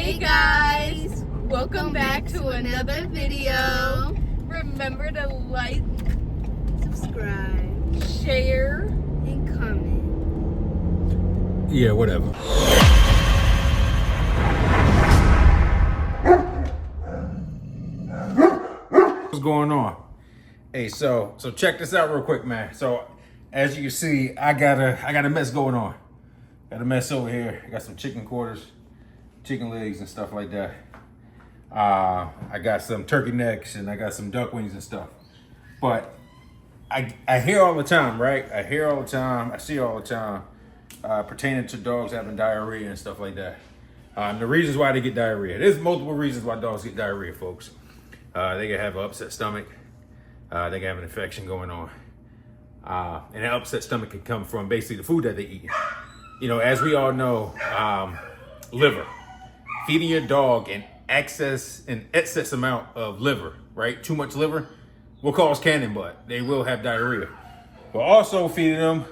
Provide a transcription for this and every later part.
Hey guys, welcome back to another video. Remember to like, subscribe, share, and comment. Yeah, whatever. What's going on? Hey, so check this out real quick, man. So as you can see, I got a mess going on. Got a mess over here. I got some chicken quarters, chicken legs and stuff like that. I got some turkey necks and I got some duck wings and stuff. But I hear all the time, right? I hear all the time, I see all the time pertaining to dogs having diarrhea and stuff like that. The reasons why they get diarrhea. There's multiple reasons why dogs get diarrhea, folks. They can have an upset stomach. They can have an infection going on. And an upset stomach can come from basically the food that they eat. You know, as we all know, liver. Feeding your dog an excess amount of liver, right? Too much liver will cause cannon butt. They will have diarrhea. But also feeding them,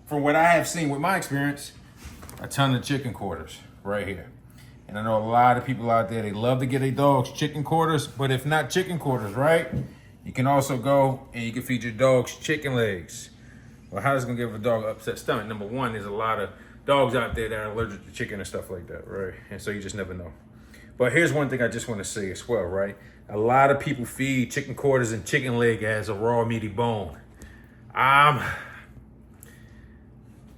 from what I have seen with my experience, a ton of chicken quarters right here. And I know a lot of people out there, they love to get their dogs chicken quarters, but if not chicken quarters, right? You can also go and you can feed your dogs chicken legs. Well, how is it gonna give a dog an upset stomach? Number one, there's a lot of dogs out there that are allergic to chicken and stuff like that, right? And so you just never know. But here's one thing I just want to say as well, right? A lot of people feed chicken quarters and chicken leg as a raw meaty bone. I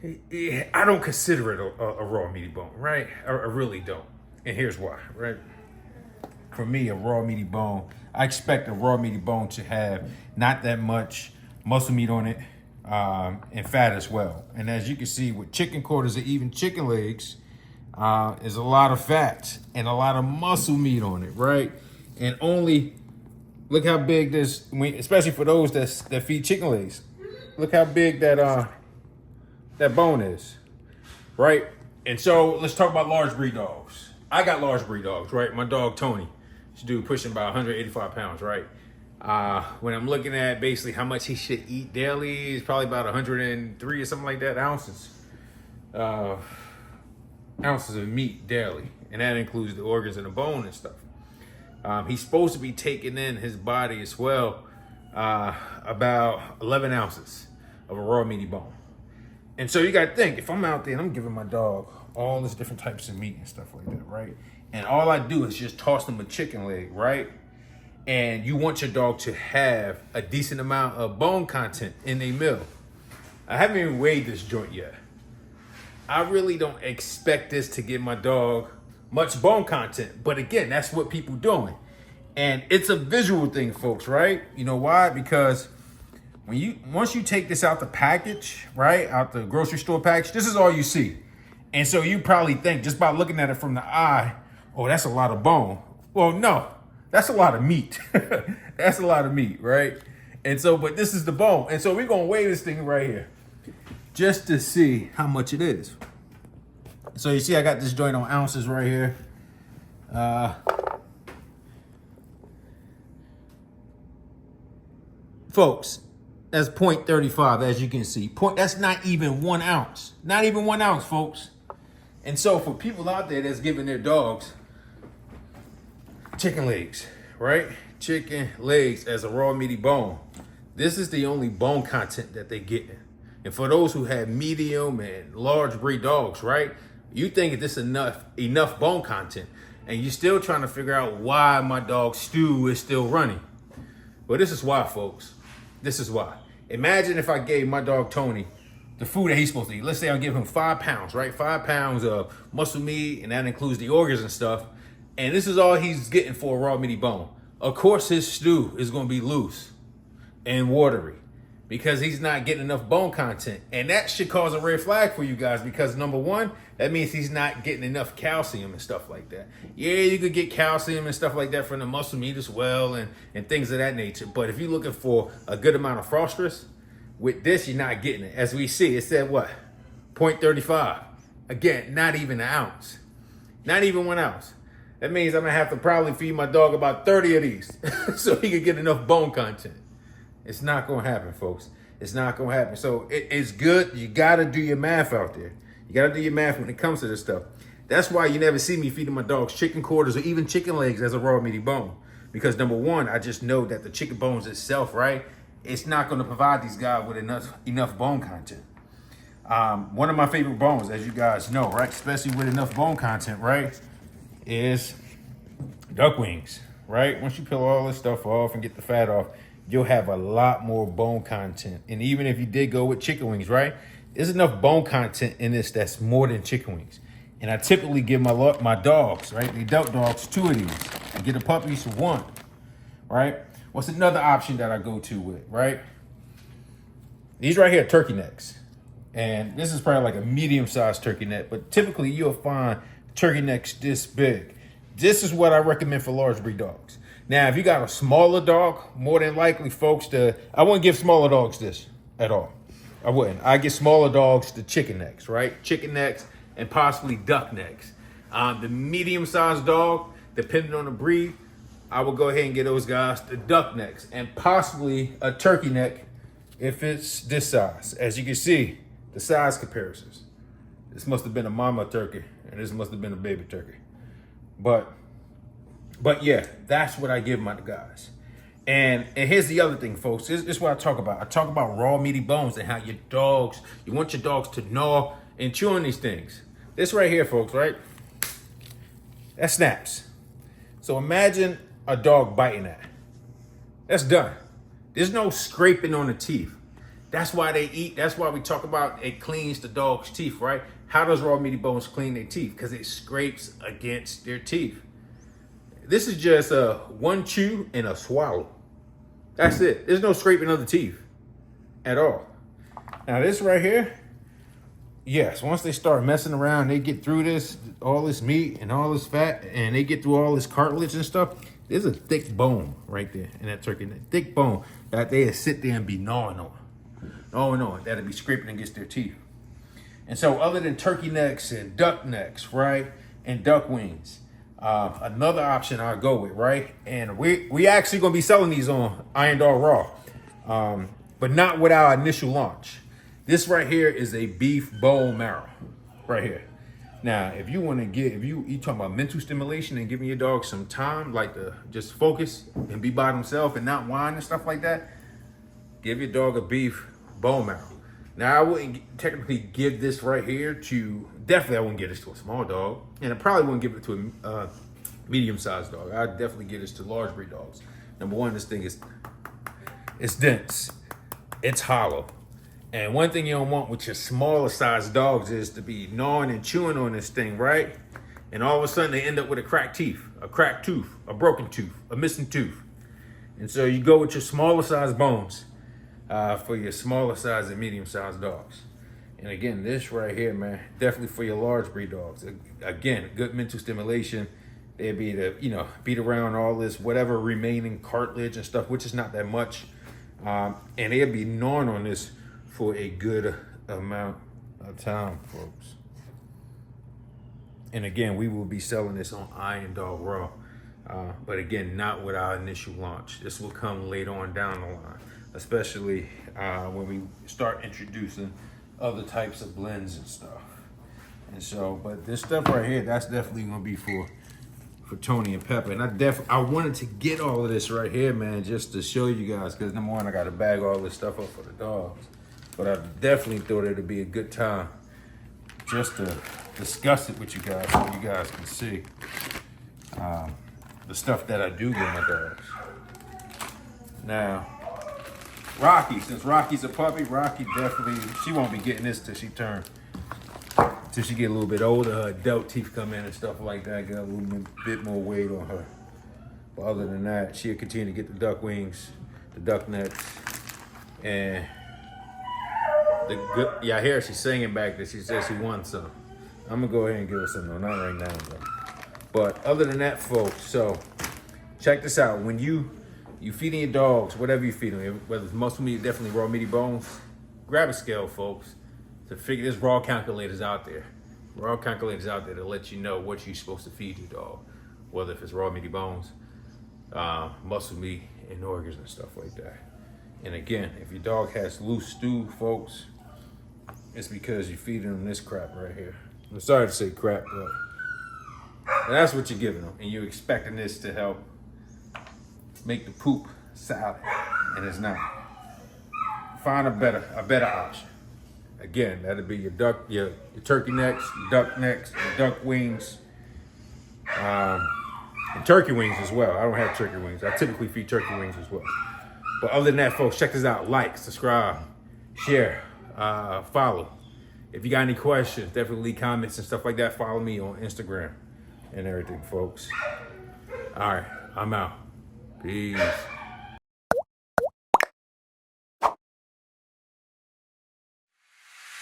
don't consider it a raw meaty bone, right? I really don't. And here's why, right? For me, a raw meaty bone, I expect a raw meaty bone to have not that much muscle meat on it, and fat as well. And as you can see with chicken quarters or even chicken legs, there's a lot of fat and a lot of muscle meat on it, right? And only, look how big this, especially for those that feed chicken legs, look how big that bone is, right? And so let's talk about large breed dogs. I got large breed dogs, right? My dog Tony, this dude pushing about 185 pounds, right? When I'm looking at basically how much he should eat daily, it's probably about 103 or something like that ounces of meat daily, and that includes the organs and the bone and stuff. He's supposed to be taking in his body as well about 11 ounces of a raw meaty bone. And so you got to think, if I'm out there and I'm giving my dog all these different types of meat and stuff like that, right? And all I do is just toss them a chicken leg, right? And you want your dog to have a decent amount of bone content in their meal. I haven't even weighed this joint yet. I really don't expect this to give my dog much bone content. But again, that's what people doing. And it's a visual thing, folks, right? You know why? Because once you take this out the package, right? Out the grocery store package, this is all you see. And so you probably think, just by looking at it from the eye, oh, that's a lot of bone. Well, no, that's a lot of meat. That's a lot of meat, right? And so, but this is the bone. And so we're going to weigh this thing right here just to see how much it is. So you see, I got this joint on ounces right here. Folks, that's 0.35, as you can see. That's not even 1 ounce. Not even 1 ounce, folks. And so for people out there that's giving their dogs chicken legs, right? Chicken legs as a raw meaty bone. This is the only bone content that they get. And for those who have medium and large breed dogs, right? You think this is enough bone content, and you're still trying to figure out why my dog's stew is still running. Well, this is why, folks. This is why. Imagine if I gave my dog Tony the food that he's supposed to eat. Let's say I'll give him 5 pounds, right? 5 pounds of muscle meat, and that includes the organs and stuff. And this is all he's getting for a raw meaty bone. Of course, his stew is going to be loose and watery because he's not getting enough bone content. And that should cause a red flag for you guys because, number one, that means he's not getting enough calcium and stuff like that. Yeah, you could get calcium and stuff like that from the muscle meat as well and things of that nature. But if you're looking for a good amount of phosphorus, with this, you're not getting it. As we see, it said what? 0.35. Again, not even an ounce. Not even 1 ounce. That means I'm going to have to probably feed my dog about 30 of these so he can get enough bone content. It's not going to happen, folks. It's not going to happen. So it's good. You got to do your math out there. You got to do your math when it comes to this stuff. That's why you never see me feeding my dogs chicken quarters or even chicken legs as a raw meaty bone. Because number one, I just know that the chicken bones itself, right, it's not going to provide these guys with enough bone content. One of my favorite bones, as you guys know, right, especially with enough bone content, right, is duck wings, right? Once you peel all this stuff off and get the fat off, you'll have a lot more bone content. And even if you did go with chicken wings, right, there's enough bone content in this that's more than chicken wings. And I typically give my dogs, right, the adult dogs, 2 of these. I get the puppies 1, right? What's another option that I go to with, right? These right here are turkey necks. And this is probably like a medium-sized turkey neck, but typically you'll find turkey necks this big. This is what I recommend for large breed dogs. Now, if you got a smaller dog, more than likely, folks, I wouldn't give smaller dogs this at all. I wouldn't. I get smaller dogs the chicken necks, right? Chicken necks and possibly duck necks. The medium-sized dog, depending on the breed, I will go ahead and get those guys the duck necks and possibly a turkey neck if it's this size. As you can see, the size comparisons. This must have been a mama turkey and this must have been a baby turkey. But yeah, that's what I give my guys. And here's the other thing, folks. This is what I talk about. I talk about raw meaty bones and how you want your dogs to gnaw and chew on these things. This right here, folks, right? That snaps. So imagine a dog biting that. That's done. There's no scraping on the teeth. That's why they eat. That's why we talk about it cleans the dog's teeth, right? How does raw meaty bones clean their teeth? Because it scrapes against their teeth. This is just a one chew and a swallow. That's it. There's no scraping of the teeth at all. Now this right here, yes, once they start messing around, they get through this, all this meat and all this fat, and they get through all this cartilage and stuff. There's a thick bone right there in that turkey neck. Thick bone that they sit there and be gnawing on. That'll be scraping against their teeth. And so other than turkey necks and duck necks, right, and duck wings, another option I'll go with, right? And we actually gonna be selling these on Iron Dog Raw, but not with our initial launch. This right here is a beef bone marrow, right here. Now, if you want to if you talking about mental stimulation and giving your dog some time, like to just focus and be by themselves and not whine and stuff like that, give your dog a beef bone marrow. Now, I wouldn't technically give this right here definitely I wouldn't give this to a small dog. And I probably wouldn't give it to a medium-sized dog. I'd definitely give this to large breed dogs. Number one, this thing it's dense. It's hollow. And one thing you don't want with your smaller sized dogs is to be gnawing and chewing on this thing, right? And all of a sudden they end up with a cracked tooth, a broken tooth, a missing tooth. And so you go with your smaller sized bones for your smaller sized and medium sized dogs. And again, this right here, man, definitely for your large breed dogs. Again, good mental stimulation. They'd be to, beat around all this, whatever remaining cartilage and stuff, which is not that much. And they'd be gnawing on this for a good amount of time, folks. And again, we will be selling this on Iron Dog Raw. But again, not with our initial launch. This will come later on down the line, especially when we start introducing other types of blends and stuff. And so, but this stuff right here, that's definitely gonna be for Tony and Pepper. And I wanted to get all of this right here, man, just to show you guys, because number one, I gotta bag all this stuff up for the dogs. But I definitely thought it'd be a good time just to discuss it with you guys so you guys can see the stuff that I do with my dogs. Now, Rocky, since Rocky's a puppy, Rocky definitely, she won't be getting this till she get a little bit older, her adult teeth come in and stuff like that, get a little bit more weight on her. But other than that, she'll continue to get the duck wings, the duck necks, and I hear she's singing back there. She says she wants some. I'm gonna go ahead and give her some, though, not right now, though. But other than that, folks, so check this out. When you feeding your dogs, whatever you feed them, whether it's muscle meat, definitely raw meaty bones, grab a scale, folks, to figure. There's raw calculators out there. Raw calculators out there to let you know what you're supposed to feed your dog, whether if it's raw meaty bones, muscle meat, and organs and stuff like that. And again, if your dog has loose stew, folks, it's because you're feeding them this crap right here. I'm sorry to say crap, but And that's what you're giving them. And you're expecting this to help make the poop salad. And it's not. Find a better option. Again, that'll be your turkey necks, your duck wings, and turkey wings as well. I don't have turkey wings. I typically feed turkey wings as well. But other than that, folks, check this out. Like, subscribe, share, follow. If you got any questions, definitely leave comments and stuff like that. Follow me on Instagram and everything, folks. All right, I'm out. Peace.